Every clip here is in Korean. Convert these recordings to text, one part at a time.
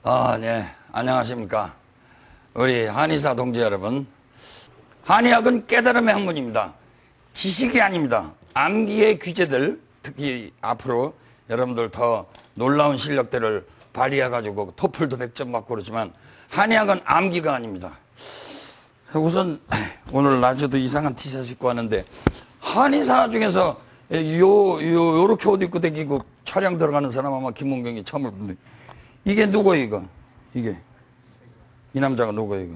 네. 안녕하십니까. 우리 한의사 동지 여러분. 한의학은 깨달음의 학문입니다. 지식이 아닙니다. 암기의 귀재들, 특히 앞으로 여러분들 더 놀라운 실력들을 발휘해가지고 토플도 100점 받고 그러지만 한의학은 암기가 아닙니다. 우선 오늘 낮에도 이상한 티셔츠 입고 왔는데 한의사 중에서 요렇게 옷 입고 다니고 촬영 들어가는 사람 아마 김문경이 처음을 본데 이게 누구예요 이거? 이게 이 남자가 누구예요 이거?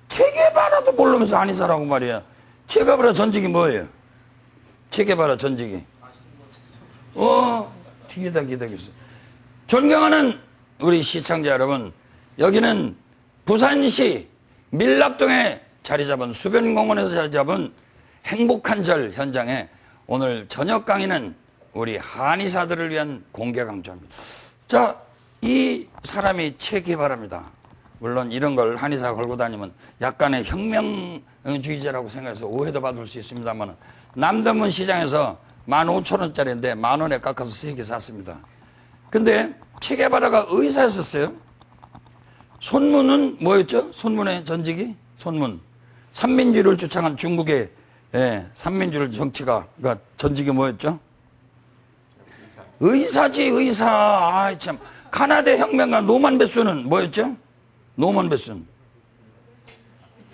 체게바라도 모르면서 한의사라고 말이야. 체게바라 전직이 뭐예요? 체게바라 전직이 뒤에다 기다렸어. 존경하는 우리 시청자 여러분, 여기는 부산시 밀락동에 자리 잡은 수변공원에서 자리 잡은 행복한 절 현장에 오늘 저녁 강의는 우리 한의사들을 위한 공개 강좌입니다. 자, 이 사람이 체게바라입니다. 물론 이런 걸 한의사가 걸고 다니면 약간의 혁명주의자라고 생각해서 오해도 받을 수 있습니다만 남대문 시장에서 15,000원짜리인데 10,000원에 깎아서 3개 샀습니다. 근데 체게바라가 의사였었어요. 손문은 뭐였죠? 손문의 전직이? 손문. 삼민주의를 주창한 중국의 삼민주의 정치가 전직이 뭐였죠? 의사지 의사. 아이 참. 카나다 혁명가 노만 베슨은 뭐였죠? 노만 베슨.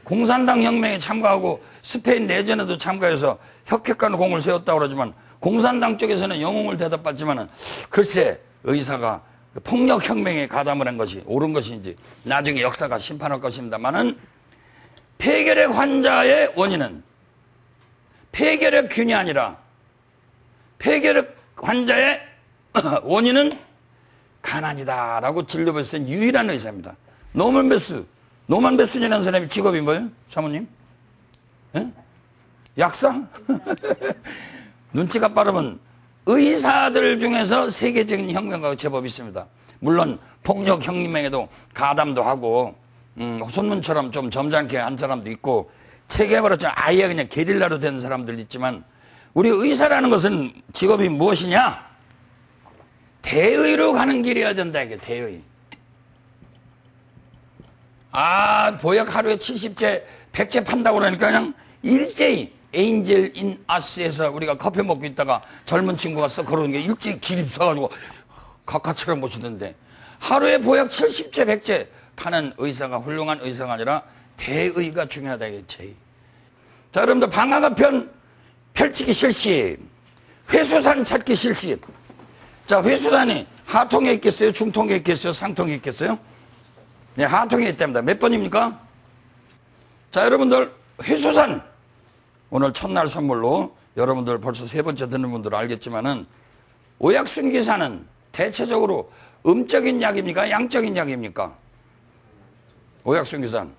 공산당 혁명에 참가하고 스페인 내전에도 참가해서 혁혁한 공을 세웠다고 그러지만 공산당 쪽에서는 영웅을 대접받지만 글쎄 의사가 폭력혁명에 가담을 한 것이 옳은 것인지 나중에 역사가 심판할 것입니다만은 폐결핵 환자의 원인은 폐결핵균이 아니라 폐결핵 환자의 원인은 가난이다라고 진료를 쓴 유일한 의사입니다. 노만 베슨이라는 사람이 직업이 뭐예요? 사모님? 예? 약사? 눈치가 빠르면 의사들 중에서 세계적인 혁명가가 제법 있습니다. 물론 폭력혁명에도 가담도 하고 손문처럼 좀 점잖게 한 사람도 있고 체계버렸지만 아예 그냥 게릴라로 된 사람들 있지만 우리 의사라는 것은 직업이 무엇이냐? 대의로 가는 길이어야 된다. 이게 대의. 보약 하루에 70제, 100제 판다고 그러니까 그냥 일제히 에인젤 인 아스에서 우리가 커피 먹고 있다가 젊은 친구가 써 그러는 게 일제히 기립 써가지고 각하처럼 모시던데 하루에 보약 70제, 100제 파는 의사가 훌륭한 의사가 아니라 대의가 중요하다. 이게 제의. 자, 여러분들 방화가편 펼치기 실시, 회수산 찾기 실시. 자, 회수산이 하통에 있겠어요? 중통에 있겠어요? 상통에 있겠어요? 네, 하통에 있답니다. 몇 번입니까? 자, 여러분들 회수산 오늘 첫날 선물로 여러분들 벌써 3번째 듣는 분들은 알겠지만은 오약순기산은 대체적으로 음적인 약입니까? 양적인 약입니까? 오약순기산.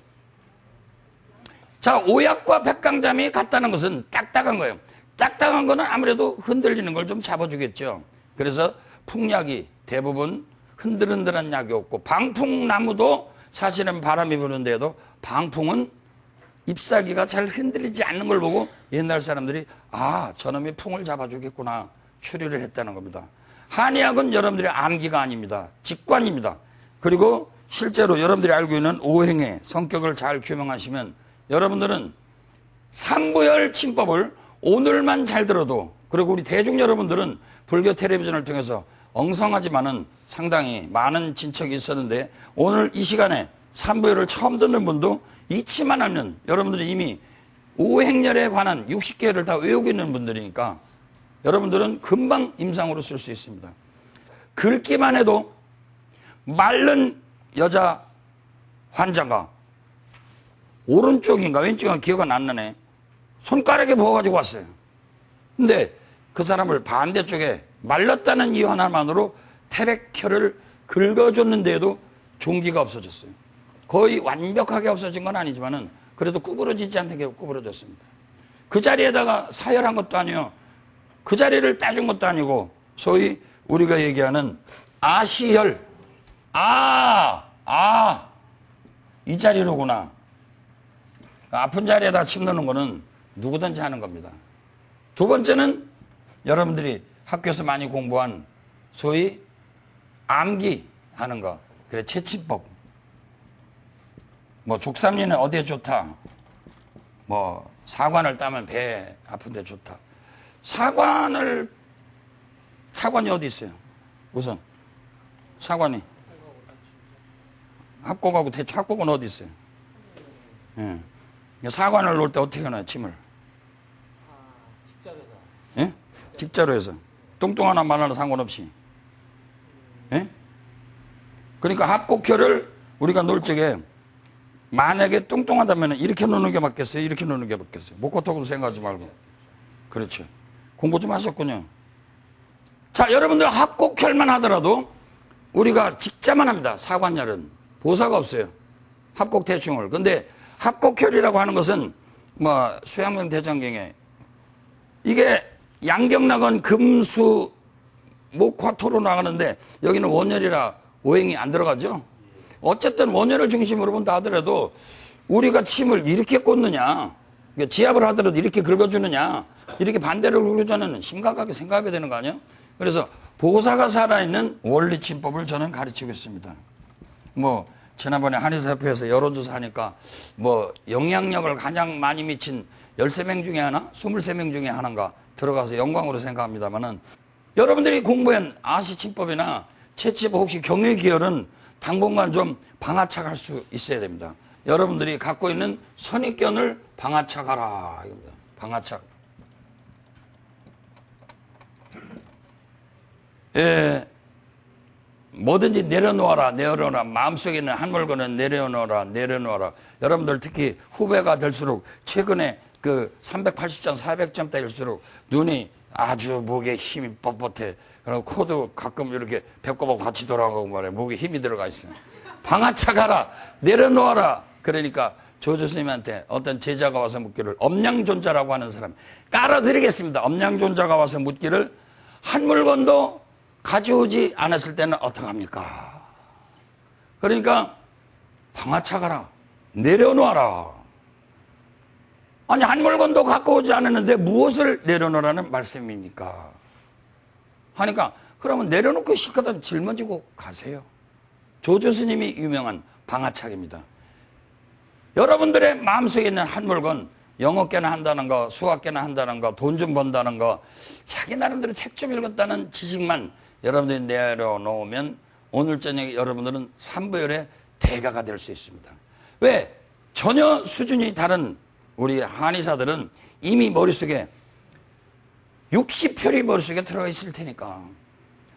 자, 오약과 백강잠이 같다는 것은 딱딱한 거예요. 딱딱한 거는 아무래도 흔들리는 걸 좀 잡아주겠죠. 그래서 풍약이 대부분 흔들흔들한 약이 없고 방풍나무도 사실은 바람이 부는데도 방풍은 잎사귀가 잘 흔들리지 않는 걸 보고 옛날 사람들이 저놈이 풍을 잡아주겠구나 추리를 했다는 겁니다. 한의학은 여러분들의 암기가 아닙니다. 직관입니다. 그리고 실제로 여러분들이 알고 있는 오행의 성격을 잘 규명하시면 여러분들은 삼부열 침법을 오늘만 잘 들어도 그리고 우리 대중 여러분들은 불교 텔레비전을 통해서 엉성하지만은 상당히 많은 진척이 있었는데 오늘 이 시간에 삼부열을 처음 듣는 분도 잊지만 하면 여러분들이 이미 오행열에 관한 60개를 다 외우고 있는 분들이니까 여러분들은 금방 임상으로 쓸 수 있습니다. 긁기만 해도 마른 여자 환자가 오른쪽인가 왼쪽인가 기억은 안 나네. 손가락에 부어가지고 왔어요. 근데 그 사람을 반대쪽에 말랐다는 이유 하나만으로 태백혈을 긁어줬는데도 종기가 없어졌어요. 거의 완벽하게 없어진 건 아니지만은 그래도 구부러지지 않게 구부러졌습니다. 그 자리에다가 사열한 것도 아니요. 그 자리를 따준 것도 아니고 소위 우리가 얘기하는 아시혈. 이 자리로구나. 아픈 자리에다 침 넣는 거는 누구든지 하는 겁니다. 두 번째는 여러분들이 학교에서 많이 공부한 소위 암기하는 거. 그래, 채취법. 뭐 족삼리는 어디에 좋다. 뭐 사관을 따면 배 아픈데 좋다. 사관이 어디 있어요? 우선 사관이 합곡하고 대추. 합곡은 어디 있어요? 예. 사관을 놓을 때 어떻게 하나요? 침을? 직자로 해서. 예? 직자로 해서. 뚱뚱하나 말하나 상관없이. 예? 그러니까 합곡혈을 우리가 놓을 적에 만약에 뚱뚱하다면 이렇게 놓는 게 맞겠어요? 이렇게 놓는 게 맞겠어요? 목고턱으로 생각하지 말고. 그렇죠. 공부 좀 하셨군요. 자, 여러분들 합곡혈만 하더라도 우리가 직자만 합니다. 사관혈은. 보사가 없어요. 합곡대충을. 근데 합곡혈이라고 하는 것은 뭐 수양명 대장경에 이게 양경락은 금수 목화토로 나가는데 여기는 원혈이라 오행이 안 들어가죠. 어쨌든 원혈을 중심으로 본다 하더라도 우리가 침을 이렇게 꽂느냐, 지압을 하더라도 이렇게 긁어주느냐, 이렇게 반대로 긁어주느냐는 심각하게 생각해야 되는 거 아니에요? 그래서 보사가 살아있는 원리침법을 저는 가르치고 있습니다. 뭐 지난번에 한의사협회에서 여론조사 하니까 뭐 영향력을 가장 많이 미친 13명 중에 하나, 23명 중에 하나인가 들어가서 영광으로 생각합니다만은 여러분들이 공부한 아시침법이나 채취법 혹시 경외기혈은 당분간 좀 방아착할 수 있어야 됩니다. 여러분들이 갖고 있는 선입견을 방아착하라 이겁니다. 방아착. 예, 뭐든지 내려놓아라, 내려놓아라. 마음속에 있는 한 물건은 내려놓아라, 내려놓아라. 여러분들 특히 후배가 될수록 최근에 그 380점, 400점대일수록 눈이 아주 목에 힘이 뻣뻣해. 그리고 코도 가끔 이렇게 배꼽하고 같이 돌아가고 말해. 목에 힘이 들어가 있어요. 방아착하라, 내려놓아라. 그러니까 조조 스님한테 어떤 제자가 와서 묻기를, 엄량존자라고 하는 사람 깔아드리겠습니다. 엄량존자가 와서 묻기를, 한 물건도 가져오지 않았을 때는 어떡합니까? 그러니까 방아착하라, 내려놓아라. 아니, 한 물건도 갖고 오지 않았는데 무엇을 내려놓으라는 말씀입니까? 하니까 그러면 내려놓고 실컷 짊어지고 가세요. 조조 스님이 유명한 방아착입니다. 여러분들의 마음속에 있는 한 물건, 영어계나 한다는 거, 수학계나 한다는 거, 돈 좀 번다는 거, 자기 나름대로 책 좀 읽었다는 지식만 여러분들이 내려놓으면 오늘 저녁에 여러분들은 삼부열의 대가가 될 수 있습니다. 왜? 전혀 수준이 다른 우리 한의사들은 이미 머릿속에 60편이 머릿속에 들어가 있을 테니까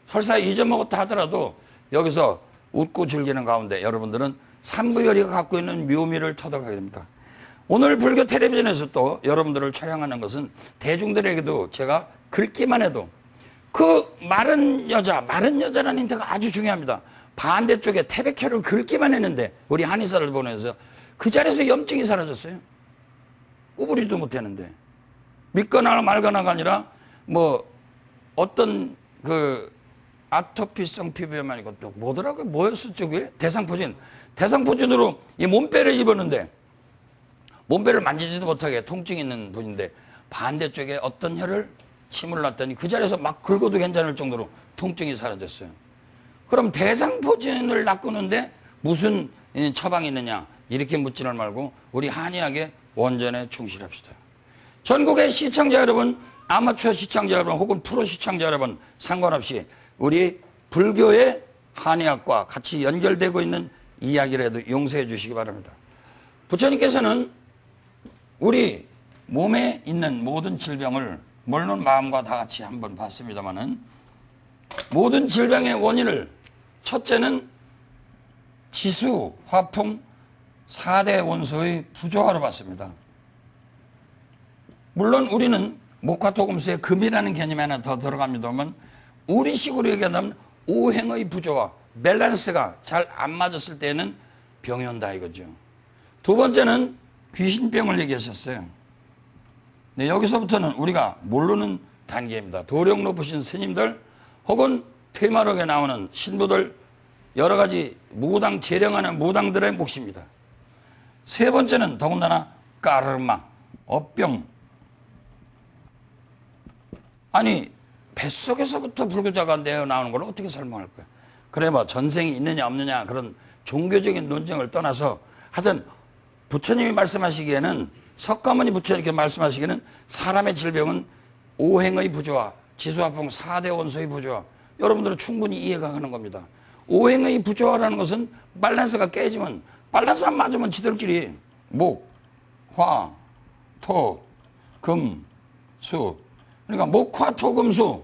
설사 잊어먹었다 하더라도 여기서 웃고 즐기는 가운데 여러분들은 삼부열이가 갖고 있는 묘미를 터득하게 됩니다. 오늘 불교 텔레비전에서 또 여러분들을 촬영하는 것은 대중들에게도 제가 긁기만 해도 그 마른 여자라는 힌트가 아주 중요합니다. 반대쪽에 태백혈을 긁기만 했는데 우리 한의사를 보내서 그 자리에서 염증이 사라졌어요. 구부리지도 못했는데. 믿거나 말거나가 아니라 뭐 어떤 그 아토피성 피부염만 이것도 뭐더라고요? 뭐였었죠? 그게? 대상포진으로 이 몸빼를 입었는데 몸빼를 만지지도 못하게 통증이 있는 분인데 반대쪽에 어떤 혈을 침을 놨더니 그 자리에서 막 긁어도 괜찮을 정도로 통증이 사라졌어요. 그럼 대상포진을 낚는데 무슨 처방이 있느냐? 이렇게 묻지는 말고 우리 한의학의 원전에 충실합시다. 전국의 시청자 여러분, 아마추어 시청자 여러분, 혹은 프로 시청자 여러분 상관없이 우리 불교의 한의학과 같이 연결되고 있는 이야기라도 용서해 주시기 바랍니다. 부처님께서는 우리 몸에 있는 모든 질병을 물론 마음과 다 같이 한번 봤습니다마는 모든 질병의 원인을 첫째는 지수, 화풍, 4대 원소의 부조화로 봤습니다. 물론 우리는 목화토금수에 금이라는 개념이 하나 더 들어갑니다만 우리식으로 얘기하면 오행의 부조화, 밸런스가 잘 안 맞았을 때는 병이 온다 이거죠. 두 번째는 귀신병을 얘기하셨어요. 네, 여기서부터는 우리가 모르는 단계입니다. 도령 높으신 스님들 혹은 퇴마록에 나오는 신부들 여러 가지 무당 재령하는 무당들의 몫입니다. 세 번째는 더군다나 까르마, 업병. 아니 뱃속에서부터 불구자가 되어 나오는 걸 어떻게 설명할 거야? 그래 뭐 전생이 있느냐 없느냐 그런 종교적인 논쟁을 떠나서 하여튼 부처님이 말씀하시기에는 석가모니 부처님께 말씀하시기에는 사람의 질병은 오행의 부조화, 지수화풍 4대 원소의 부조화. 여러분들은 충분히 이해가 가는 겁니다. 오행의 부조화라는 것은 밸런스가 깨지면 밸런스 안 맞으면 지들끼리 목, 화, 토, 금, 수. 그러니까 목, 화, 토, 금, 수.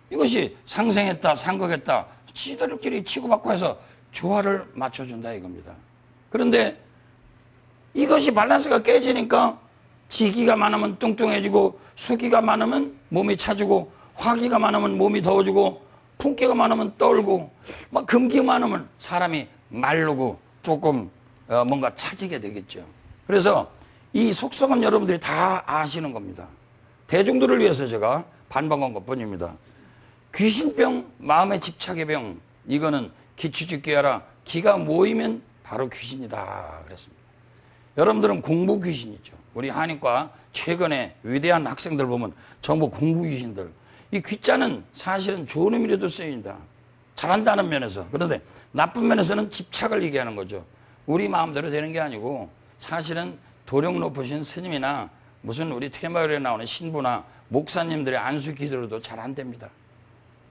이것이 상생했다, 상극했다. 지들끼리 치고받고 해서 조화를 맞춰준다 이겁니다. 그런데 이것이 밸런스가 깨지니까 지기가 많으면 뚱뚱해지고 수기가 많으면 몸이 차지고 화기가 많으면 몸이 더워지고 풍기가 많으면 떨고 막 금기가 많으면 사람이 마르고 조금 뭔가 차지게 되겠죠. 그래서 이 속성은 여러분들이 다 아시는 겁니다. 대중들을 위해서 제가 반박한 것뿐입니다. 귀신병, 마음의 집착의 병, 이거는 기추집귀하라. 기가 모이면 바로 귀신이다 그랬습니다. 여러분들은 공부 귀신이죠. 우리 한의과 최근에 위대한 학생들 보면 전부 공부 귀신들. 이 귀자는 사실은 좋은 의미로도 쓰입니다. 잘한다는 면에서. 그런데 나쁜 면에서는 집착을 얘기하는 거죠. 우리 마음대로 되는 게 아니고 사실은 도령 높으신 스님이나 무슨 우리 퇴마을에 나오는 신부나 목사님들의 안수 기도로도 잘 안 됩니다.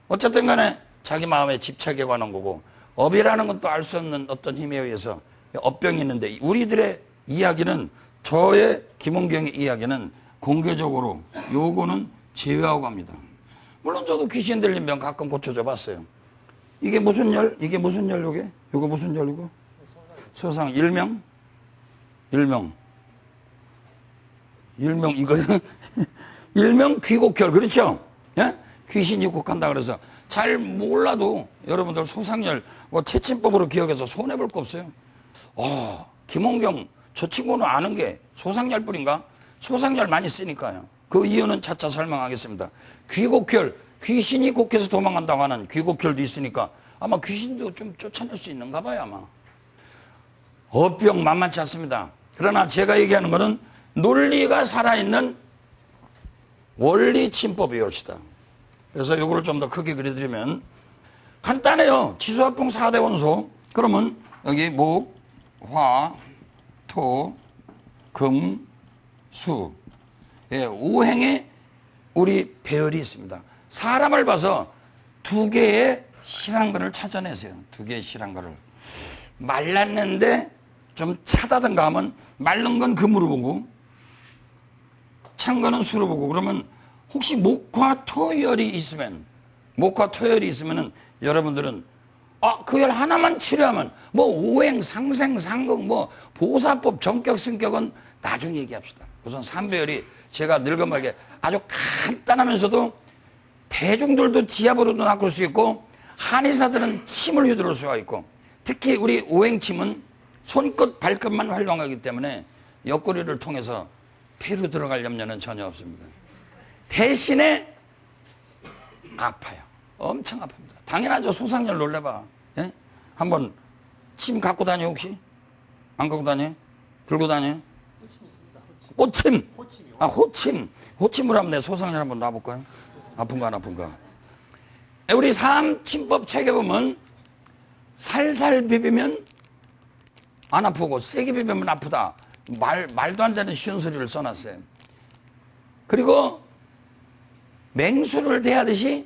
어쨌든 간에 자기 마음에 집착에 관한 거고 업이라는 건 또 알 수 없는 어떤 힘에 의해서 업병이 있는데 우리들의 이야기는 저의 김원경의 이야기는 공개적으로 요거는 제외하고 갑니다. 물론 저도 귀신 들린 병 가끔 고쳐줘 봤어요. 이게 무슨 열? 이게 무슨 열 요게? 요거 무슨 열이고? 서상 일명 이거요? 일명 귀곡혈 그렇죠? 예? 귀신이 곡한다 그래서 잘 몰라도 여러분들 소상열 뭐 채침법으로 기억해서 손해볼 거 없어요. 김원경 저 친구는 아는 게 소상열뿐인가? 소상열 많이 쓰니까요. 그 이유는 차차 설명하겠습니다. 귀곡혈, 귀신이 곡해서 도망간다고 하는 귀곡혈도 있으니까 아마 귀신도 좀 쫓아낼 수 있는가 봐요 아마. 업병 만만치 않습니다. 그러나 제가 얘기하는 거는 논리가 살아있는 원리 침법 외웁시다. 그래서 요거를 좀 더 크게 그려드리면 간단해요. 지수화풍 4대 원소. 그러면 여기 목, 화, 토, 금, 수. 예, 오행에 우리 배열이 있습니다. 사람을 봐서 두 개의 실한거를 찾아내세요. 두 개의 실한거를. 말랐는데 좀 차다든가 하면 마른 건 금으로 보고 찬 거는 수로 보고 그러면 혹시 목화 토열이 있으면 여러분들은 그 열 하나만 치료하면 뭐 오행 상생 상극 뭐 보사법 정격 승격은 나중에 얘기합시다. 우선 삼배열이 제가 늙어먹게 아주 간단하면서도 대중들도 지압으로도 낚을 수 있고 한의사들은 침을 휘두를 수가 있고 특히 우리 오행침은 손끝 발끝만 활용하기 때문에 옆구리를 통해서 폐로 들어갈 염려는 전혀 없습니다. 대신에 아파요. 엄청 아픕니다. 당연하죠. 소상열 놀래봐. 예? 한번 침 갖고 다녀 혹시? 안 갖고 다녀? 들고 다녀? 호침. 호침. 호침으로 한번 내 소상열 한번 놔볼까요? 아픈가 안 아픈가? 우리 삼침법 책에 보면 살살 비비면 안 아프고 세게 비비면 아프다. 말도 안 되는 쉬운 소리를 써놨어요. 그리고 맹수를 대하듯이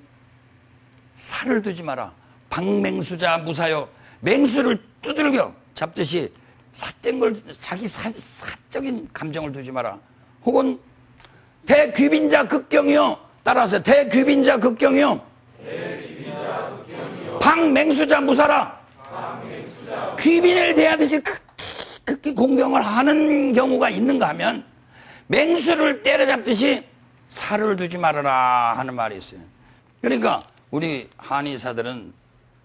살을 두지 마라. 박맹수자 무사요. 맹수를 두들겨 잡듯이 삿된 걸 자기 사적인 감정을 두지 마라. 혹은 대귀빈자 극경이요. 따라서 대귀빈자 극경이요. 박맹수자 무사라. 귀빈을 대하듯이 극히 공경을 하는 경우가 있는가 하면 맹수를 때려잡듯이 살을 두지 말아라 하는 말이 있어요. 그러니까 우리 한의사들은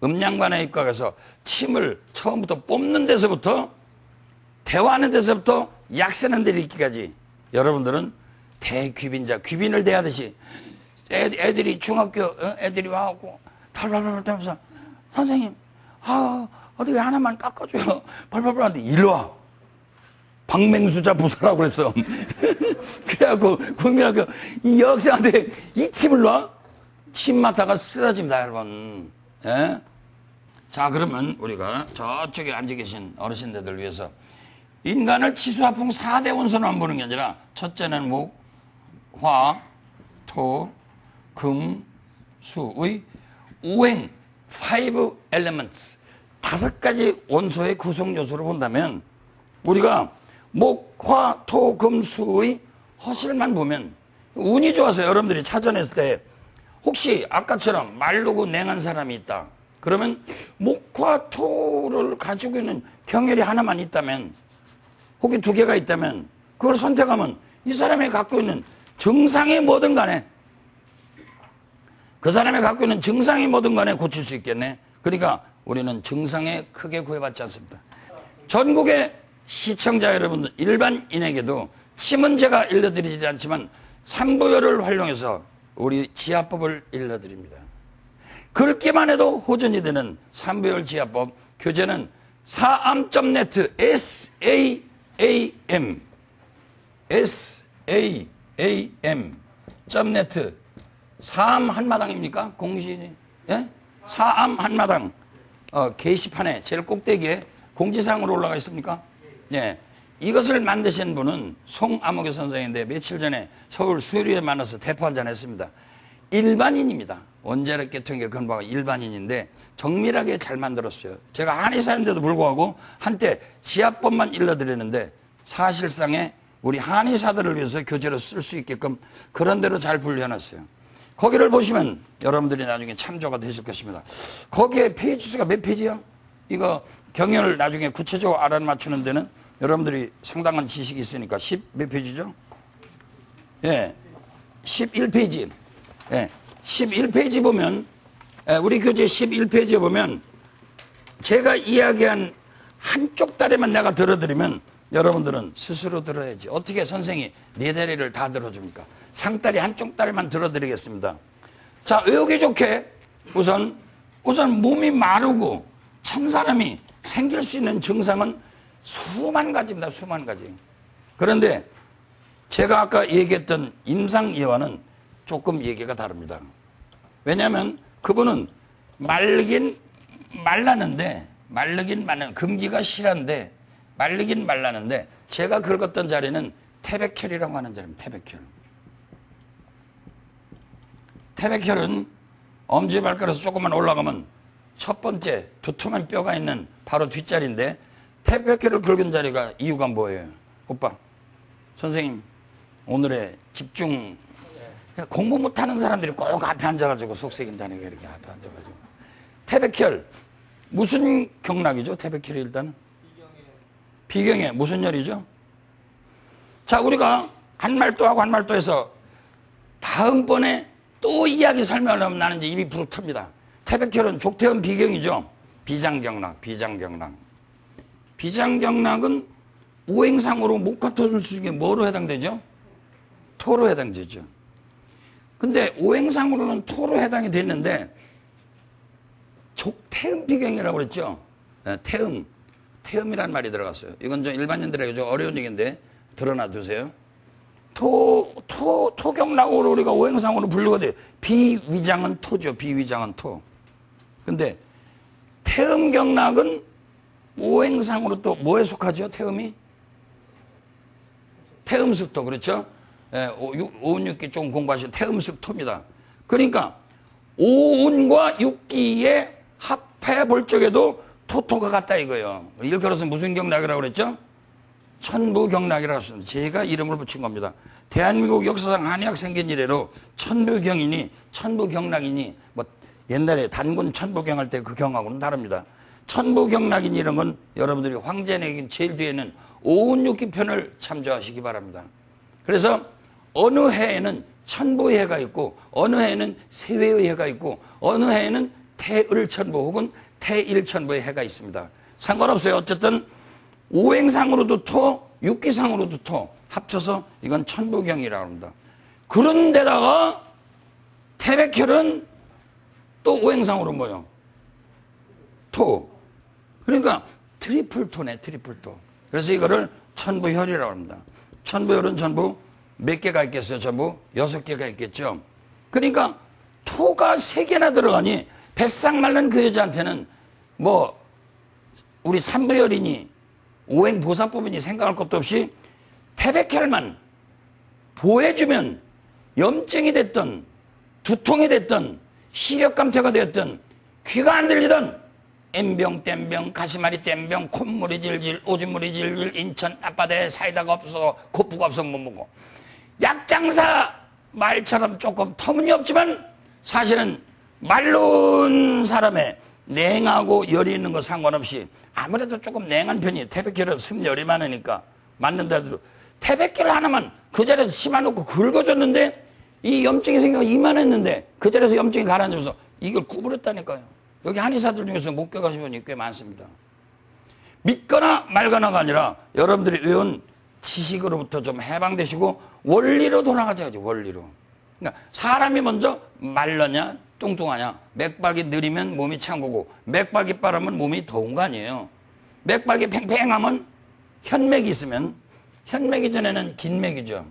음양반에 입각해서 침을 처음부터 뽑는 데서부터 대화하는 데서부터 약 쓰는 데 있기까지 여러분들은 대귀빈자 귀빈을 대하듯이 애들이 중학교 애들이 와갖고 탈탈탈 하면서 선생님 어떻게 하나만 깎아줘요. 발발발 하는데 일로 와. 박맹수자 부사라고 그랬어. 그래갖고 국민학교 이 여학생한테 이 침을 놔? 침 맡다가 쓰러집니다, 여러분. 예? 자, 그러면 우리가 저쪽에 앉아 계신 어르신들 위해서 인간을 치수화풍 4대 원소로만 보는 게 아니라 첫째는 목, 화, 토, 금, 수의 오행 5 elements 5가지 원소의 구성 요소를 본다면 우리가 목, 화, 토, 금, 수의 허실만 보면 운이 좋아서 여러분들이 찾아냈을 때 혹시 아까처럼 마르고 냉한 사람이 있다. 그러면 목화 토를 가지고 있는 경혈이 하나만 있다면 혹은 2개가 있다면 그걸 선택하면 이 사람이 갖고 있는 증상이 뭐든 간에 그 사람이 갖고 있는 증상이 뭐든 간에 고칠 수 있겠네. 그러니까 우리는 증상에 크게 구애받지 않습니다. 전국의 시청자 여러분들 일반인에게도 침은 제가 일러드리지 않지만 삼부열을 활용해서 우리 지압법을 일러드립니다. 긁기만 해도 호전이 되는 삼부열 지압법 교재는 사암.net SAAM.net 사암 한마당입니까? 공시, 예? 사암 한마당 게시판에 제일 꼭대기에 공지사항으로 올라가 있습니까? 예. 이것을 만드신 분은 송암흑의 선생인데 며칠 전에 서울 수요리에 만나서 대포 한잔 했습니다. 일반인입니다. 원자력 통계 근거가 일반인인데 정밀하게 잘 만들었어요. 제가 한의사인데도 불구하고 한때 지압법만 일러드렸는데 사실상에 우리 한의사들을 위해서 교재로 쓸 수 있게끔 그런 대로 잘 분류해놨어요. 거기를 보시면 여러분들이 나중에 참조가 되실 것입니다. 거기에 페이지 수가 몇 페이지야? 이거 경연을 나중에 구체적으로 알아맞추는 데는 여러분들이 상당한 지식이 있으니까 10 몇 페이지죠? 예. 11페이지. 예. 11페이지 보면, 우리 교재 11페이지에 보면 제가 이야기한 한쪽 다리만 내가 들어드리면 여러분들은 스스로 들어야지. 어떻게 선생이 네 다리를 다 들어줍니까? 상다리 한쪽 다리만 들어드리겠습니다. 자, 외우기 좋게 우선 몸이 마르고 찬 사람이 생길 수 있는 증상은 수만 가지입니다. 수만 가지. 그런데 제가 아까 얘기했던 임상이와는 조금 얘기가 다릅니다. 왜냐하면 그분은 말르긴 말랐는데 금기가 실한데 말르긴 말랐는데 제가 긁었던 자리는 태백혈이라고 하는 자리입니다. 태백혈은 엄지발가락에서 조금만 올라가면 첫 번째 두툼한 뼈가 있는 바로 뒷자리인데 태백혈을 긁은 자리가 이유가 뭐예요? 오빠, 선생님 오늘의 집중 공부 못하는 사람들이 꼭 앞에 앉아가지고 속색인다는 게 이렇게 앞에 앉아가지고 태백혈 무슨 경락이죠? 태백혈이 일단은 비경에 무슨 열이죠? 자, 우리가 한 말도 하고 한 말도 해서 다음번에 또 이야기 설명하려면 나는 이제 입이 부르 텄니다. 태백혈은 족태음 비경이죠. 비장경락은 오행상으로 목화토를 중에 뭐로 해당되죠? 토로 해당되죠. 근데 오행상으로는 토로 해당이 됐는데 족태음 비경이라고 그랬죠. 네, 태음이라는 말이 들어갔어요. 이건 좀 일반인들에게 좀 어려운 얘기인데 드러나 두세요. 토경락으로 우리가 오행상으로 분류가 돼요. 비위장은 토죠. 비위장은 토. 근데 태음경락은 오행상으로 또 뭐에 속하죠? 태음이? 태음습토, 그렇죠? 예, 오운육기 조금 공부하시면 태음습토입니다. 그러니까 오운과 육기에 합해 볼 적에도 토토가 같다 이거예요. 일컬어서 무슨 경락이라고 그랬죠? 천부경락이라고 했습니다. 제가 이름을 붙인 겁니다. 대한민국 역사상 한의학 생긴 이래로 천부경락이니 뭐 옛날에 단군 천부경 할 때 그 경하고는 다릅니다. 천부경락인 이런 건 여러분들이 황제내긴 제일 뒤에는 오운육기 편을 참조하시기 바랍니다. 그래서 어느 해에는 천부의 해가 있고 어느 해에는 세회의 해가 있고 어느 해에는 태을천부 혹은 태일천부의 해가 있습니다. 상관없어요. 어쨌든 오행상으로도 토, 육기상으로도 토 합쳐서 이건 천부경이라고 합니다. 그런데다가 태백혈은 또 오행상으로 뭐요? 토. 그러니까 트리플토네, 트리플토. 그래서 이거를 천부혈이라고 합니다. 천부혈은 전부 몇 개가 있겠어요? 전부 6개가 있겠죠. 그러니까 토가 3개나 들어가니 뱃상 말른 그 여자한테는 뭐 우리 삼부열이니 오행보살법이니 생각할 것도 없이 태백혈만 보해주면 염증이 됐던 두통이 됐던 시력감퇴가 되었던 귀가 안 들리던 N병, 땜병, 가시마리 땜병, 콧물이 질질, 오줌물이 질질, 인천 앞바다에 사이다가 없어서 코프가 없어서 못 먹고 약장사 말처럼 조금 터무니없지만 사실은 말른 사람의 냉하고 열이 있는 거 상관없이 아무래도 조금 냉한 편이 태백혈은 숨열이 많으니까 맞는다 해도 태백혈 하나만 그 자리에서 심어놓고 긁어줬는데 이 염증이 생겨서 이만했는데 그 자리에서 염증이 가라앉으면서 이걸 구부렸다니까요. 여기 한의사들 중에서 목격 가신 분이 꽤 많습니다. 믿거나 말거나가 아니라 여러분들이 외운 지식으로부터 좀 해방되시고 원리로 돌아가자죠. 원리로. 그러니까 사람이 먼저 말르냐 뚱뚱하냐 맥박이 느리면 몸이 찬 거고 맥박이 빠르면 몸이 더운 거 아니에요. 맥박이 팽팽하면 현맥이 있으면 현맥이 전에는 긴맥이죠.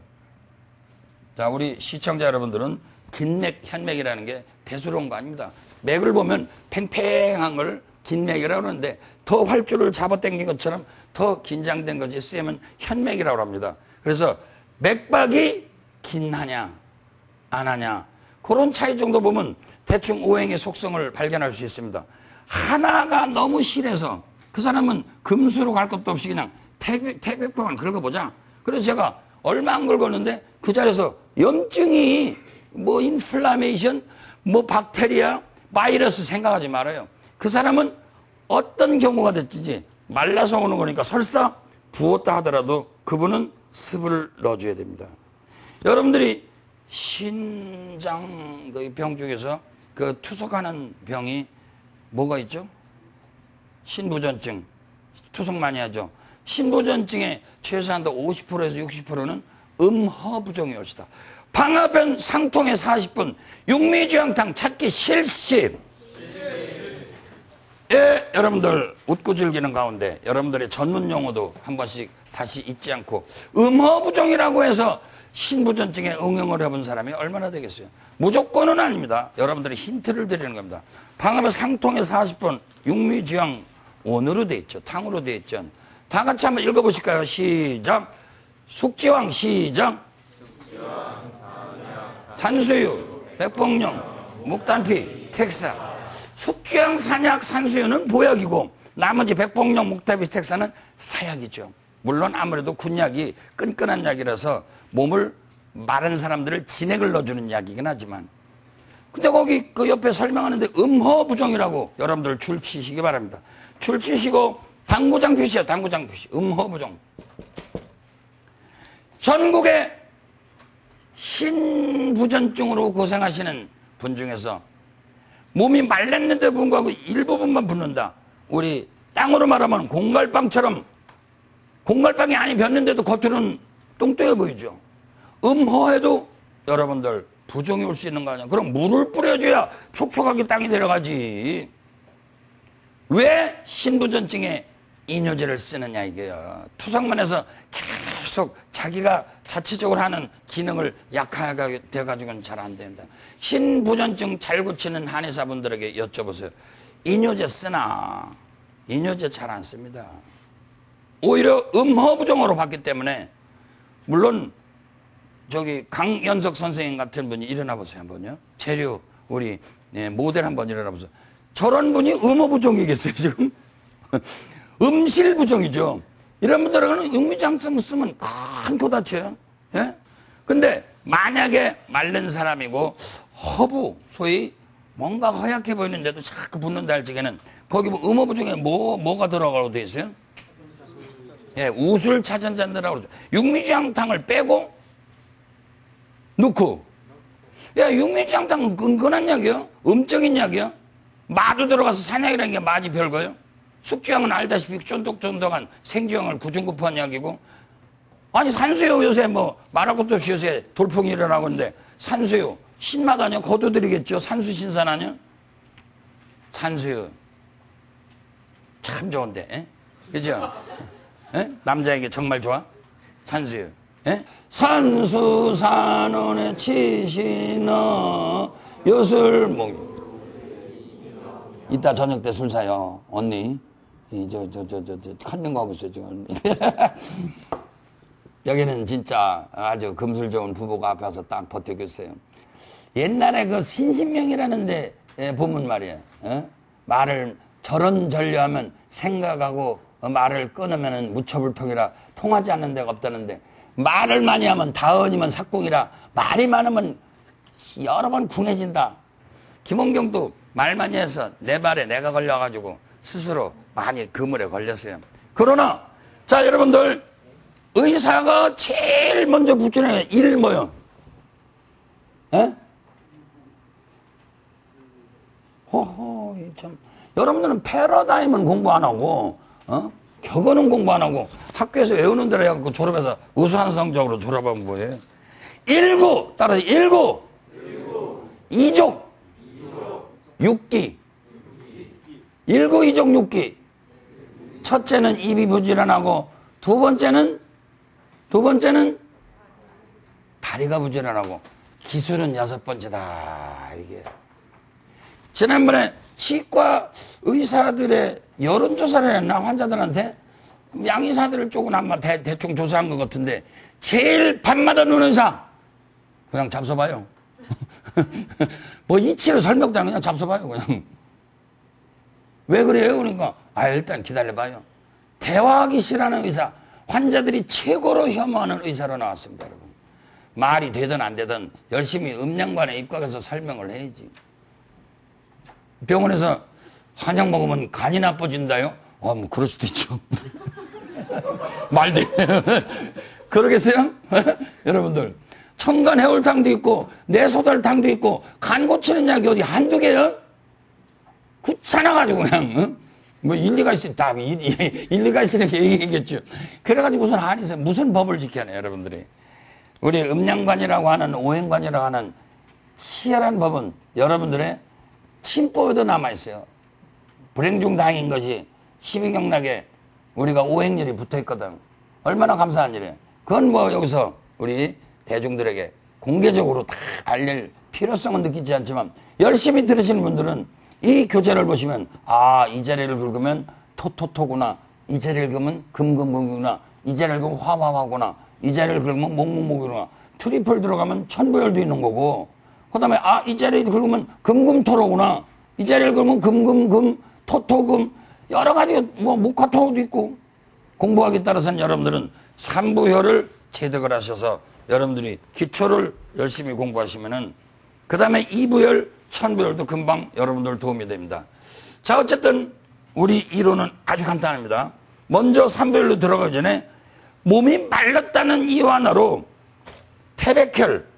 자, 우리 시청자 여러분들은 긴맥, 현맥이라는 게 대수로운 거 아닙니다. 맥을 보면 팽팽한 걸 긴맥이라고 그러는데 더 활주를 잡아당긴 것처럼 더 긴장된 것이 쓰이면 현맥이라고 합니다. 그래서 맥박이 긴하냐 안 하냐 그런 차이 정도 보면 대충 오행의 속성을 발견할 수 있습니다. 하나가 너무 실해서 그 사람은 금수로 갈 것도 없이 그냥 태백병을 긁어보자. 그래서 제가 얼마 안 긁었는데 그 자리에서 염증이 뭐 인플라메이션 뭐 박테리아 바이러스 생각하지 말아요. 그 사람은 어떤 경우가 됐든지 말라서 오는 거니까 설사 부었다 하더라도 그분은 습을 넣어줘야 됩니다. 여러분들이 신장 병 중에서 그 투석하는 병이 뭐가 있죠? 신부전증. 투석 많이 하죠. 신부전증의 최소한도 50%에서 60%는 음허부종이 올시다. 방화변 상통에 40분, 육미주양탕 찾기 실시. 예, 여러분들 웃고 즐기는 가운데 여러분들의 전문 용어도 한 번씩 다시 잊지 않고 음허부종이라고 해서 신부전증에 응용을 해본 사람이 얼마나 되겠어요? 무조건은 아닙니다. 여러분들이 힌트를 드리는 겁니다. 방화변 상통에 40분, 육미주양 온으로 돼 있죠. 탕으로 돼 있죠. 다 같이 한번 읽어보실까요? 시작. 숙지왕 시작. 산수유, 백봉령, 묵단피, 택사. 숙지왕, 산약, 산수유는 보약이고 나머지 백봉령, 묵단피, 택사는 사약이죠. 물론 아무래도 군약이 끈끈한 약이라서 몸을 마른 사람들을 진액을 넣어주는 약이긴 하지만 근데 거기 그 옆에 설명하는데 음허부종이라고 여러분들 줄 치시기 바랍니다. 줄 치시고 당구장 표시요. 당구장 표시. 음허부종. 전국에 신부전증으로 고생하시는 분 중에서 몸이 말랐는데 불구하고 일부분만 붓는다. 우리 땅으로 말하면 공갈빵처럼 공갈빵이 안이 뱄는데도 겉으로는 뚱뚱해 보이죠. 음허해도 여러분들 부종이 올 수 있는 거 아니야. 그럼 물을 뿌려줘야 촉촉하게 땅이 내려가지. 왜 신부전증에 이뇨제를 쓰느냐 이게요. 투석만 해서 계속 자기가 자체적으로 하는 기능을 약하게 돼가지고는 잘 안 됩니다. 신부전증 잘 고치는 한의사분들에게 여쭤보세요. 이뇨제 쓰나? 이뇨제 잘 안 씁니다. 오히려 음허부종으로 봤기 때문에 물론 저기 강연석 선생님 같은 분이 일어나 보세요 한번요. 재료 우리 모델 한번 일어나 보세요. 저런 분이 음허부종이겠어요 지금? 음실부종이죠. 이런 분들은 육미장성 쓰면 큰 코 다쳐요. 예? 근데 만약에 마른 사람이고 허부 소위 뭔가 허약해 보이는데도 자꾸 붓는다 할 적에는 거기 뭐 음허부종에 뭐가 들어가고 돼 있어요? 예, 우술차전잔느라고 그러죠. 육미장탕을 빼고 넣고 야 육미장탕은 끈끈한 약이요? 음적인 약이요? 마도 들어가서 산약이라는 게 마지 별거요? 숙주향은 알다시피 쫀득쫀득한 생주향을 구중구포한 약이고 아니 산수유 요새 뭐 말할 것도 없이 요새 돌풍이 일어나고 있는데 산수유 신맛 아니야? 거두드리겠죠? 산수신산 아니야? 산수유 참 좋은데 에? 그죠? 에? 남자에게 정말 좋아? 산수유 에? 산수산원에 치시너 엿을 먹. 이따 저녁 때 술 사요, 언니. 컨닝 하고 있어요, 지금. 여기는 진짜 아주 금술 좋은 부부가 앞에 와서 딱 버티고 있어요. 옛날에 그 신신명이라는 데 보면 말이에요. 말을 절언절려하면 생각하고 말을 끊으면 무처불통이라 통하지 않는 데가 없다는데, 말을 많이 하면 다언이면 삭궁이라 말이 많으면 여러 번 궁해진다. 김원경도 말 많이 해서 내 말에 내가 걸려가지고 스스로 많이 그물에 걸렸어요. 그러나 자, 여러분들, 의사가 제일 먼저 붙이는 일 뭐요? 에? 호호, 참. 여러분들은 패러다임은 공부 안 하고, 격언은 공부 안 하고, 학교에서 외우는 대로 해갖고 졸업해서 우수한 성적으로 졸업하면 뭐예요? 일구, 따라서 일구, 이족, 육기. 일구, 이족, 육기. 첫째는 입이 부지런하고, 두 번째는 다리가 부지런하고, 기술은 여섯 번째다. 이게. 지난번에 치과 의사들의 여론조사를 했나, 환자들한테? 양의사들 쪽은 아마 대충 조사한 것 같은데, 제일 밤마다 노는 의사. 그냥 잡숴봐요. 뭐 이치로 설명도 안 그냥 잡숴봐요, 그냥. 왜 그래요? 그러니까, 일단 기다려봐요. 대화하기 싫어하는 의사, 환자들이 최고로 혐오하는 의사로 나왔습니다, 여러분. 말이 되든 안 되든 열심히 음양관에 입각해서 설명을 해야지. 병원에서 한약 먹으면 간이 나빠진다요? 뭐 그럴 수도 있죠. 말도 그러겠어요? 여러분들, 청간 해울탕도 있고 내소달탕도 있고 간 고치는 약이 어디 한두 개요? 굳사나가지고 그냥 뭐 일리가 있으니 다 일리가 있으니까 얘기했겠죠. 그래가지고 한의사 무슨 법을 지켜내요, 여러분들이? 우리 음양관이라고 하는 오행관이라고 하는 치열한 법은 여러분들의 침법에도 남아있어요. 불행 중 다행인 것이 12경락에 우리가 오행열이 붙어있거든. 얼마나 감사한 일이에요. 그건 뭐 여기서 우리 대중들에게 공개적으로 다 알릴 필요성은 느끼지 않지만, 열심히 들으시는 분들은 이 교재를 보시면, 이 자리를 긁으면 토토토구나, 이 자리를 긁으면 금금금이구나, 이 자리를 긁으면 화화화구나, 이 자리를 긁으면 목목목이구나, 트리플 들어가면 천부열도 있는 거고, 그 다음에 이 자리를 긁으면 금금토로구나, 이 자리를 긁으면 금금금, 토토금, 여러 가지 뭐 목화토도 있고. 공부하기에 따라서는 여러분들은 삼부혈을 체득을 하셔서 여러분들이 기초를 열심히 공부하시면은 그 다음에 이부열, 천부열도 금방 여러분들 도움이 됩니다. 자, 어쨌든 우리 이론은 아주 간단합니다. 먼저 삼부열로 들어가기 전에 몸이 말랐다는 이유 하나로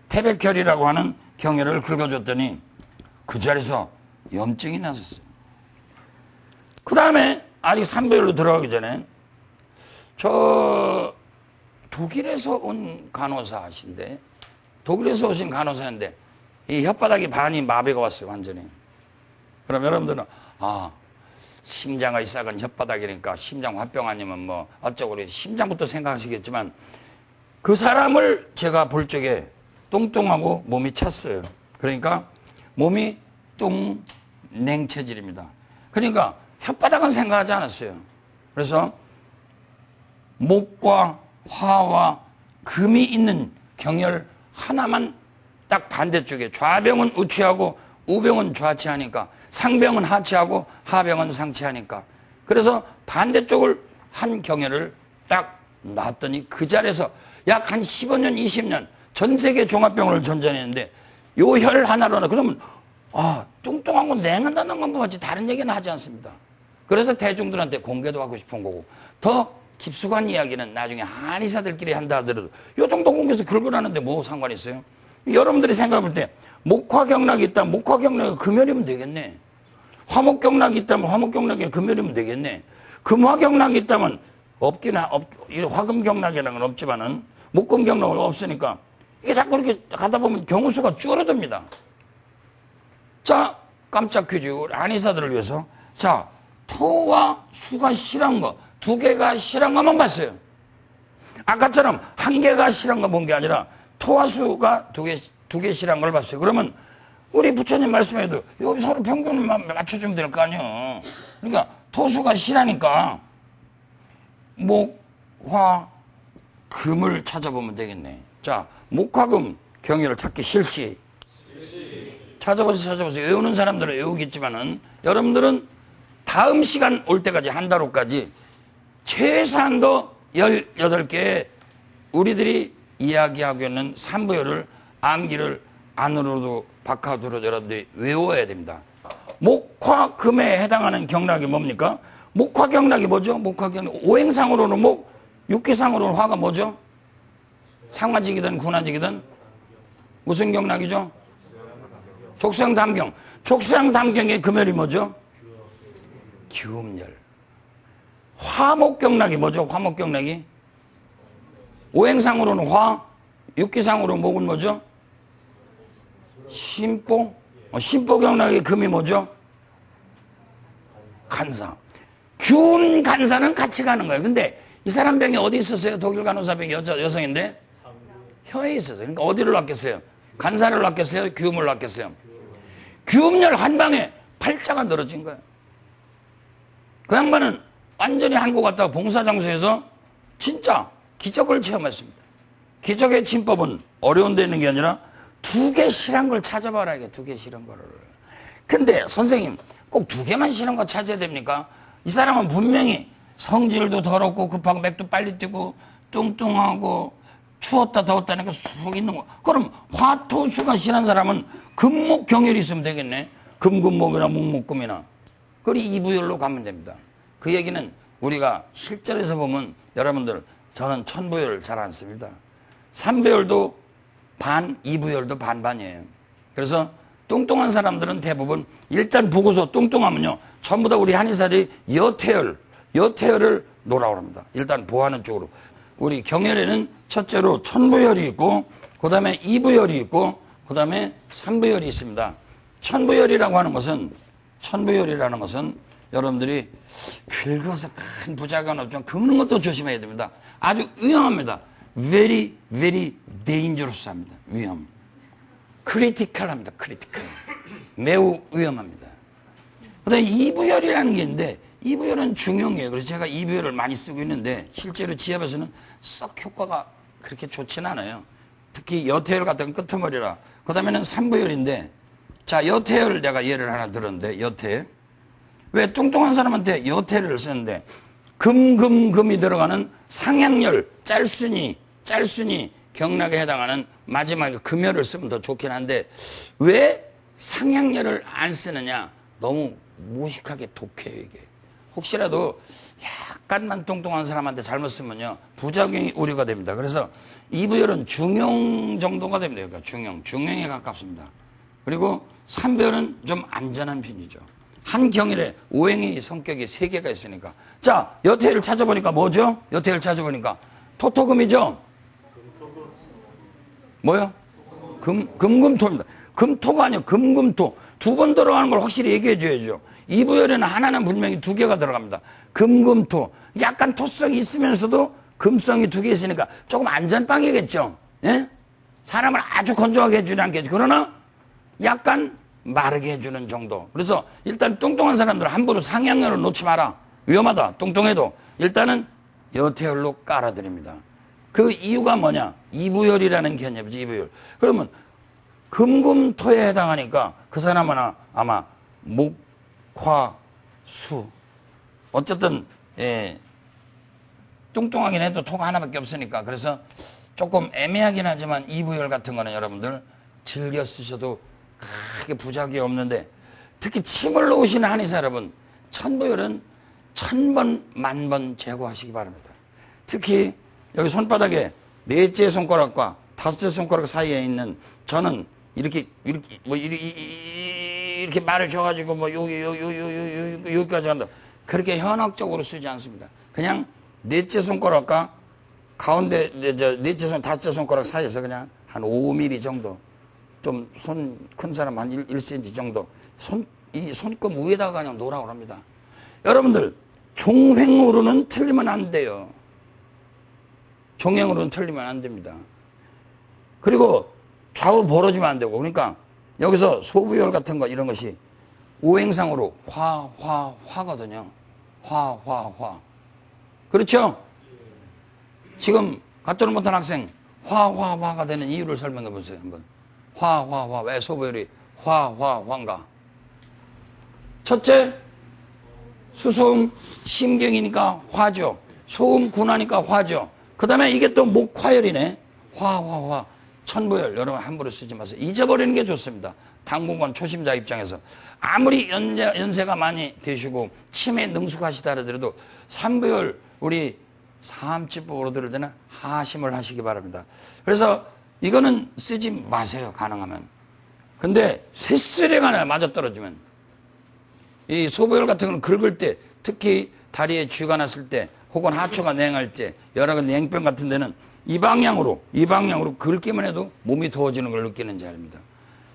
태백혈이라고 하는 경혈을 긁어줬더니 그 자리에서 염증이 났었어요. 그 다음에 아직 삼부열로 들어가기 전에 독일에서 온 간호사신데, 독일에서 오신 간호사인데 이 혓바닥이 반이 마비가 왔어요, 완전히. 그럼 여러분들은 심장의 싹은 혓바닥이니까 심장 화병 아니면 뭐 어쩌고 심장부터 생각하시겠지만, 그 사람을 제가 볼 적에 뚱뚱하고 몸이 찼어요. 그러니까 몸이 냉체질입니다. 그러니까 혓바닥은 생각하지 않았어요. 그래서 목과 화와 금이 있는 경혈 하나만 딱 반대쪽에, 좌병은 우치하고 우병은 좌치하니까, 상병은 하치하고 하병은 상치하니까, 그래서 반대쪽을 한 경혈을 딱 놨더니 그 자리에서 약 한 15년 20년 전 세계 종합병원을 전전했는데 요 혈 하나로는, 그러면 뚱뚱한 건 냉한다는 건 같이 다른 얘기는 하지 않습니다. 그래서 대중들한테 공개도 하고 싶은 거고, 더 깊숙한 이야기는 나중에 한의사들끼리 한다 하더라도 요 정도 공개해서 긁으라는데 뭐 상관이 있어요? 여러분들이 생각해볼 때 목화경락이 있다면 목화경락에 금혈이면 되겠네. 화목경락이 있다면 화목경락에 금혈이면 되겠네. 금화경락이 있다면 화금경락이라는 건 없지만은 목금경락은 없으니까 이게 자꾸 이렇게 가다 보면 경우수가 줄어듭니다. 자, 깜짝 퀴즈. 한의사들을 위해서. 자, 토와 수가 실한 거, 두 개가 실한 것만 봤어요. 아까처럼 한 개가 실한 거 본 게 아니라 토와 수가 두 개 실한 걸 봤어요. 그러면 우리 부처님 말씀에도 여기 서로 평균만 맞춰주면 될 거 아니에요. 그러니까 토수가 실하니까 목, 화, 금을 찾아보면 되겠네. 자, 목화금 경위를 찾기 실시. 찾아보세요. 외우는 사람들은 외우겠지만은 여러분들은 다음 시간 올 때까지 한 달 후까지 최소한도 18개의 우리들이 이야기하고 있는 삼부요를 암기를 안으로도 바깥으로 여러분들이 외워야 됩니다. 목화금에 해당하는 경락이 뭡니까? 목화경락이 뭐죠? 목화경락. 오행상으로는 목, 육기상으로는 화가 뭐죠? 상화직이든 군화직이든 무슨 경락이죠? 족상담경. 족상담경의 금열이 뭐죠? 기음열. 화목경락이 뭐죠? 화목경락이? 오행상으로는 화, 육기상으로 목은 뭐죠? 심보. 심보경락의 금이 뭐죠? 간사. 균 간사는 같이 가는 거예요. 근데 이 사람 병이 어디 있었어요? 독일 간호사 병이 여성인데? 혀에 있었어요. 그러니까 어디를 놨겠어요? 간사를 놨겠어요? 규음을 놨겠어요? 규음열 한 방에 팔자가 늘어진 거예요. 그 양반은 완전히 한국 갔다가 봉사장소에서 진짜 기적을 체험했습니다. 기적의 침법은 어려운 데 있는 게 아니라 2개 실한 걸 찾아봐라. 이게 2개 실한 거를. 근데 선생님 꼭 2개만 실한 거 찾아야 됩니까? 이 사람은 분명히 성질도 더럽고 급하고 맥도 빨리 뛰고 뚱뚱하고 추웠다 더웠다니까 속 있는 거. 그럼 화토수가 실한 사람은 금목경열이 있으면 되겠네. 금금목이나 목목금이나. 그리고 이부열로 가면 됩니다. 그 얘기는 우리가 실전에서 보면 여러분들 저는 천부열 잘 안 씁니다. 삼부열도 반, 이부열도 반반이에요. 그래서 뚱뚱한 사람들은 대부분 일단 보고서 뚱뚱하면요 전부 다 우리 한의사들이 여태열을 놓으라고 합니다. 일단 보하는 쪽으로. 우리 경열에는 첫째로 천부열이 있고 그 다음에 이부열이 있고 그 다음에 삼부열이 있습니다. 천부열이라는 것은 여러분들이 긁어서 큰 부작용 없지만 긁는 것도 조심해야 됩니다. 아주 위험합니다. very dangerous 합니다. 위험. 크리티컬 합니다. 크리티컬. 매우 위험합니다. 그 다음에 이부열이라는 게 있는데 이부열은 중용이에요. 그래서 제가 이부열을 많이 쓰고 있는데 실제로 지압에서는 썩 효과가 그렇게 좋지는 않아요. 특히 여태열 같은 끄트머리라. 그 다음에는 삼부열인데 자 여태열 내가 예를 하나 들었는데 여태 왜 뚱뚱한 사람한테 여태를 쓰는데 금이 들어가는 상향열 짤순이 경락에 해당하는 마지막에 금열을 쓰면 더 좋긴 한데 왜 상향열을 안 쓰느냐? 너무 무식하게 독해요 이게. 혹시라도 약간만 뚱뚱한 사람한테 잘못 쓰면요 부작용이 우려가 됩니다. 그래서 이부열은 중용 정도가 됩니다. 그러니까 중용에 가깝습니다. 그리고 삼부열은 좀 안전한 편이죠. 한 경일에 오행의 성격이 3개가 있으니까. 자, 여태를 찾아보니까 뭐죠? 여태를 찾아보니까 토토금이죠? 뭐요? 금금토입니다. 금토가 아니요 금금토. 2번 들어가는 걸 확실히 얘기해 줘야죠. 이부열에는 하나는 분명히 2개가 들어갑니다. 금금토. 약간 토성이 있으면서도 금성이 2개 있으니까 조금 안전빵이겠죠? 예? 사람을 아주 건조하게 해주지 않겠죠. 그러나 약간 마르게 해주는 정도. 그래서 일단 뚱뚱한 사람들은 함부로 상향열을 놓지 마라. 위험하다. 뚱뚱해도. 일단은 여태열로 깔아드립니다. 그 이유가 뭐냐? 이부열이라는 개념이지, 이부열. 그러면 금금토에 해당하니까 그 사람은 아마 목, 화, 수. 어쨌든, 뚱뚱하긴 해도 토가 하나밖에 없으니까. 그래서 조금 애매하긴 하지만 이부열 같은 거는 여러분들 즐겨 쓰셔도 크게 부작용이 없는데 특히 침을 놓으시는 한의사 여러분 천부열은 1000번, 10,000번 제거하시기 바랍니다. 특히 여기 손바닥에 4째 손가락과 5째 손가락 사이에 있는 저는 이렇게 말을 줘가지고 뭐 여기까지 간다. 그렇게 현학적으로 쓰지 않습니다. 그냥 4째 손가락과 가운데 5째 손가락 사이에서 그냥 한 5mm 정도 좀 손 큰 사람 한 1cm 정도 이 손금 위에다가 그냥 놓으라고 합니다. 여러분들 종횡으로는 틀리면 안 돼요. 종횡으로는 틀리면 안 됩니다. 그리고 좌우 벌어지면 안 되고 그러니까 여기서 소부열 같은 거 이런 것이 오행상으로 화거든요. 화. 그렇죠? 지금 갖지를 못한 학생 화가 되는 이유를 설명해 보세요. 한번. 화. 왜 소부열이 화인가? 첫째, 수소음 심경이니까 화죠. 소음 군하니까 화죠. 그 다음에 이게 또 목화열이네. 화. 천부열. 여러분 함부로 쓰지 마세요. 잊어버리는 게 좋습니다. 당분간 초심자 입장에서. 아무리 연세가 많이 되시고 치매 능숙하시다 하더라도 삼부열 우리 사암치법으로 들을 때는 하심을 하시기 바랍니다. 그래서 이거는 쓰지 마세요. 가능하면. 근데 새쓰레가 하나 맞아떨어지면 이 소부열 같은 건 긁을 때 특히 다리에 쥐가 났을 때 혹은 하초가 냉할 때 여러 가지 냉병 같은 데는 이 방향으로 긁기만 해도 몸이 더워지는 걸 느끼는 자입니다.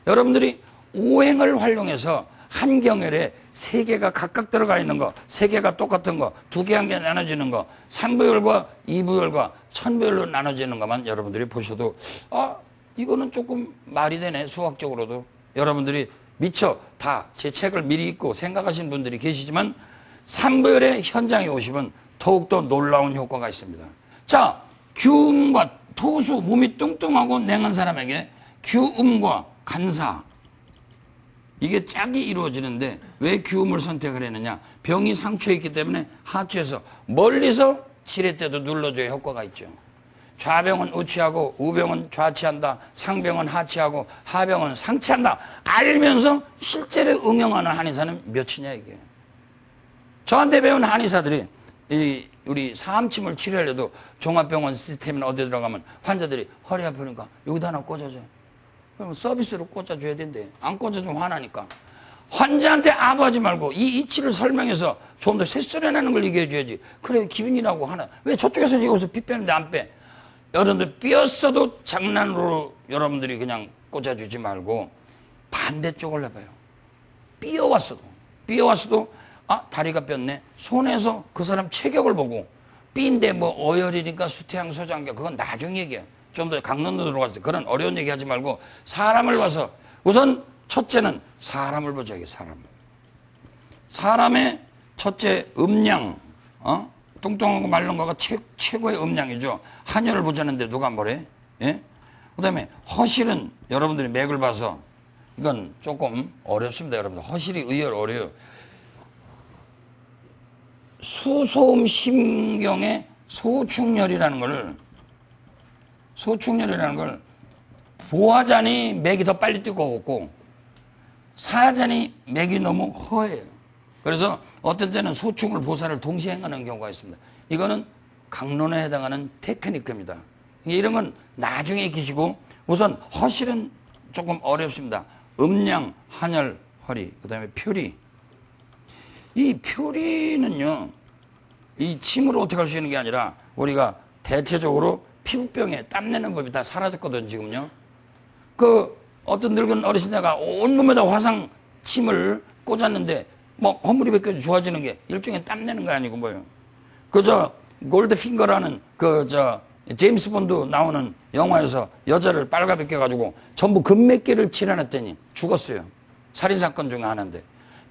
여러분들이 오행을 활용해서 한 경혈에 세 개가 각각 들어가 있는 거, 세 개가 똑같은 거, 두 개 한 개 나눠지는 거, 삼부열과 이부열과 천부열로 나눠지는 것만 여러분들이 보셔도 이거는 조금 말이 되네 수학적으로도. 여러분들이 미처 다 제 책을 미리 읽고 생각하신 분들이 계시지만 삼부열의 현장에 오시면 더욱더 놀라운 효과가 있습니다. 자, 규음과 토수, 몸이 뚱뚱하고 냉한 사람에게 규음과 간사, 이게 짝이 이루어지는데 왜 규음을 선택을 했느냐? 병이 상처에 있기 때문에 하추에서 멀리서 칠할 때도 눌러줘야 효과가 있죠. 좌병은 우치하고 우병은 좌치한다. 상병은 하치하고 하병은 상치한다. 알면서 실제로 응용하는 한의사는 몇이냐 이게. 저한테 배운 한의사들이 우리 사암침을 치료하려도 종합병원 시스템에 어디 들어가면 환자들이 허리 아프니까 여기다 하나 꽂아줘요. 그럼 서비스로 꽂아줘야 된대. 안 꽂아주면 화나니까. 환자한테 아부하지 말고 이 이치를 설명해서 좀 더 새소리나는 걸 얘기해줘야지. 그래 기분이라고 하나. 왜 저쪽에서 여기서 피 빼는데 안 빼? 여러분들 삐었어도 장난으로 여러분들이 그냥 꽂아주지 말고 반대쪽을 해봐요. 삐어왔어도 다리가 삐었네. 손에서 그 사람 체격을 보고 삐인데 뭐 어혈이니까 수태양 소장경 그건 나중 얘기야. 좀 더 강론으로 들어가서 그런 어려운 얘기 하지 말고 사람을 봐서 우선 첫째는 사람을 보자. 이게 사람의 첫째 음양, 뚱뚱하고 말른 거가 최고의 음양이죠. 한혈을 보자는데 누가 뭐래? 예? 그 다음에 허실은 여러분들이 맥을 봐서 이건 조금 어렵습니다. 여러분들 허실이 의외로 어려워요. 수소음 심경의 소충혈이라는 걸 보화잔이 맥이 더 빨리 뛰고 없고 사잔이 맥이 너무 허해요. 그래서 어떤 때는 소충을 보살을 동시에 행하는 경우가 있습니다. 이거는 강론에 해당하는 테크니크입니다. 이런 건 나중에 익히시고 우선 허실은 조금 어렵습니다. 음양, 한혈, 허리, 그 다음에 표리. 이 표리는요, 이 침으로 어떻게 할 수 있는 게 아니라 우리가 대체적으로 피부병에 땀내는 법이 다 사라졌거든, 지금요. 어떤 늙은 어르신네가 온몸에다 화상 침을 꽂았는데, 허물이 벗겨져 좋아지는 게 일종의 땀내는 거 아니고 뭐예요. 골드핑거라는 제임스 본드 나오는 영화에서 여자를 빨가벗겨가지고 전부 금맥기를 칠해놨더니 죽었어요. 살인사건 중에 하나인데.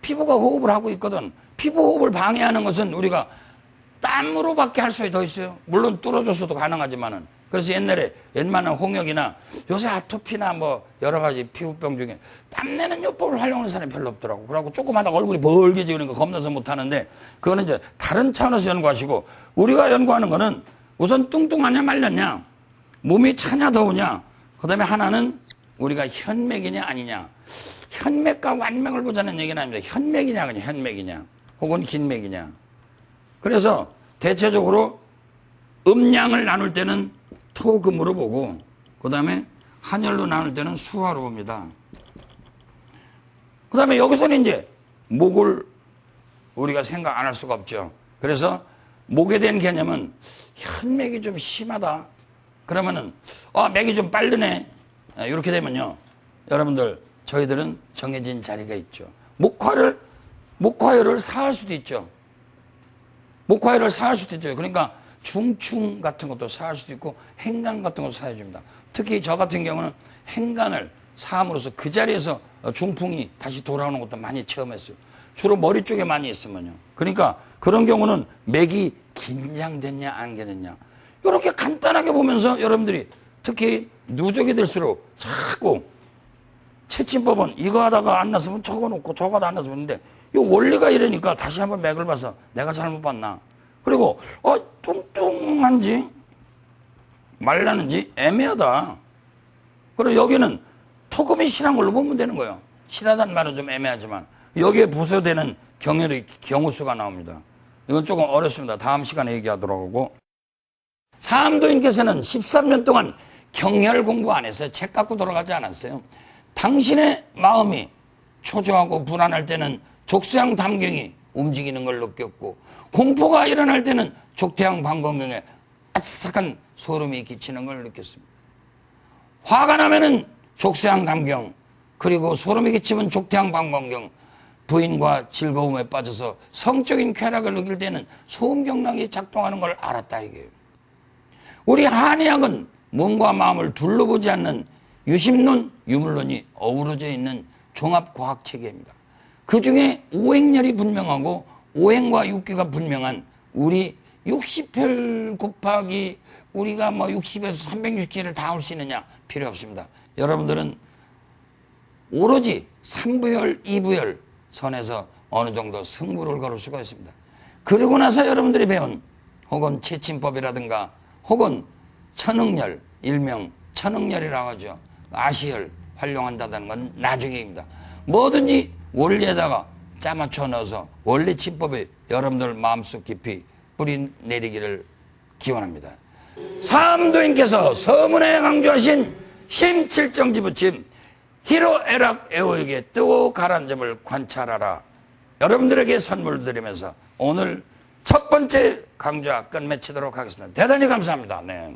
피부가 호흡을 하고 있거든. 피부 호흡을 방해하는 것은 우리가 땀으로밖에 할 수 더 있어요. 물론 뚫어줘서도 가능하지만은. 그래서 옛날에 웬만한 홍역이나 요새 아토피나 여러 가지 피부병 중에 땀내는 요법을 활용하는 사람이 별로 없더라고. 그래갖고 조금 하다가 얼굴이 벌개지는 거 겁나서 못하는데 그거는 이제 다른 차원에서 연구하시고 우리가 연구하는 거는 우선 뚱뚱하냐 말렸냐, 몸이 차냐 더우냐, 그 다음에 하나는 우리가 현맥이냐 아니냐. 현맥과 완맥을 보자는 얘기는 아닙니다. 현맥이냐 그냥 현맥이냐 혹은 긴맥이냐. 그래서 대체적으로 음양을 나눌 때는 토금으로 보고 그 다음에 한열로 나눌 때는 수화로 봅니다. 그 다음에 여기서는 이제 목을 우리가 생각 안 할 수가 없죠. 그래서 목에 대한 개념은 현맥이 좀 심하다. 그러면은 맥이 좀 빠르네. 이렇게 되면요. 여러분들 저희들은 정해진 자리가 있죠. 목화혈을 사할 수도 있죠. 목화혈을 사할 수도 있죠. 그러니까 중충 같은 것도 사할 수도 있고 행간 같은 것도 사해줍니다. 특히 저 같은 경우는 행간을 사함으로써 그 자리에서 중풍이 다시 돌아오는 것도 많이 체험했어요. 주로 머리 쪽에 많이 있으면요. 그러니까 그런 경우는 맥이 긴장됐냐 안 됐냐 이렇게 간단하게 보면서 여러분들이 특히 누적이 될수록 자꾸 채침법은 이거 하다가 안 났으면 저거 놓고 저거 하다 안 났으면 근데 이 원리가 이러니까 다시 한번 맥을 봐서 내가 잘못 봤나. 그리고 뚱뚱한지 말라는지 애매하다. 그리고 여기는 토금이 실한 걸로 보면 되는 거예요. 실하다는 말은 좀 애매하지만 여기에 부서되는 경우수가 나옵니다. 이건 조금 어렵습니다. 다음 시간에 얘기하도록 하고. 사암도인께서는 13년 동안 경혈 공부 안 했어요. 책 갖고 돌아가지 않았어요. 당신의 마음이 초조하고 불안할 때는 족수양 담경이 움직이는 걸 느꼈고 공포가 일어날 때는 족태양 방광경에 아삭한 소름이 끼치는 걸 느꼈습니다. 화가 나면은 족수양 담경 그리고 소름이 끼치면 족태양 방광경 부인과 즐거움에 빠져서 성적인 쾌락을 느낄 때는 소음경락이 작동하는 걸 알았다 이게요. 우리 한의학은 몸과 마음을 둘러보지 않는 유심론, 유물론이 어우러져 있는 종합과학체계입니다. 그 중에 오행열이 분명하고 오행과 육기가 분명한 우리 60혈 곱하기 우리가 60에서 360을 다 할 수 있느냐 필요 없습니다. 여러분들은 오로지 3부열, 2부열 선에서 어느 정도 승부를 걸을 수가 있습니다. 그리고 나서 여러분들이 배운 혹은 채침법이라든가 혹은 천응열, 일명 천응열이라고 하죠. 아시열 활용한다는 건 나중에입니다. 뭐든지 원리에다가 짜맞춰 넣어서 원리 침법에 여러분들 마음속 깊이 뿌리 내리기를 기원합니다. 사암도인께서 서문에 강조하신 심칠정지부침 희로애락 애호에게 뜨고 가라앉은 점을 관찰하라. 여러분들에게 선물 드리면서 오늘 첫 번째 강좌 끝맺히도록 하겠습니다. 대단히 감사합니다. 네.